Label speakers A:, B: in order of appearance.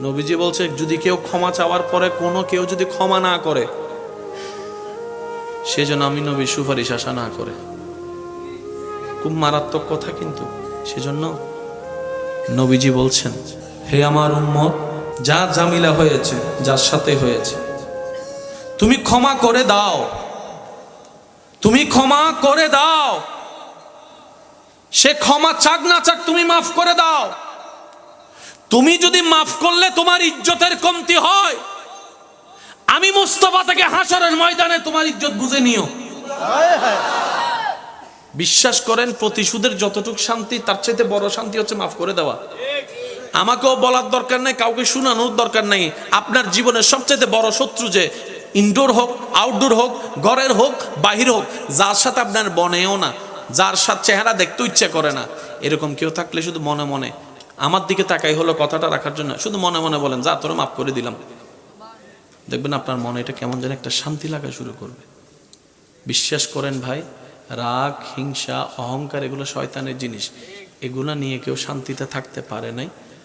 A: নবীজি বলছে যদি কেউ ক্ষমা চাওয়ার পরে কোনো কেউ যদি ক্ষমা না করে, সেজন্য আমি নবীর সুপারিশ আশা না করে। খুব মারাত্মক কথা কিন্তু। সেজন্য নবীজি বলছেন, হে আমার উম্মত, যা জামিলা হয়েছে, যার সাথে হয়েছে, তুমি ক্ষমা করে দাও, তুমি ক্ষমা করে দাও। সে ক্ষমা চাক না চাক, তুমি মাফ করে দাও। তুমি যদি মাফ করলে তোমার ইজ্জতের কমতি হয়, আমি মুস্তাফা থেকে হাসরের ময়দানে তোমার ইজ্জত বুঝে নিও। বিশ্বাস করেন, প্রতিশোধের যতটুকু শান্তি, তার চাইতে বড় শান্তি হচ্ছে মাফ করে দেওয়া। আমাকেও বলার দরকার নাই, কাউকে শোনানোর দরকার নাই। আপনার জীবনের সবচেয়ে বড় শত্রু, যে ইনডোর হোক, আউটডোর হোক, ঘরের হোক, বাহির হোক, যার সাথে আপনার বনেও না, যার সাথে চেহারা দেখতে ইচ্ছা করে না, এরকম কেউ থাকলে শুধু মনে মনে আমার দিকে তাকাই হলো কথাটা রাখার জন্য, শুধু মনে মনে বলেন, যা তোরা মাফ করে দিলাম। দেখবেন আপনার মনে এটা কেমন যেন একটা শান্তি লাগা শুরু করবে। বিশ্বাস করেন ভাই, রাগ, হিংসা, অহংকার এগুলো শয়তানের জিনিস। এগুলো নিয়ে কেউ শান্তিতে থাকতে পারে নাই।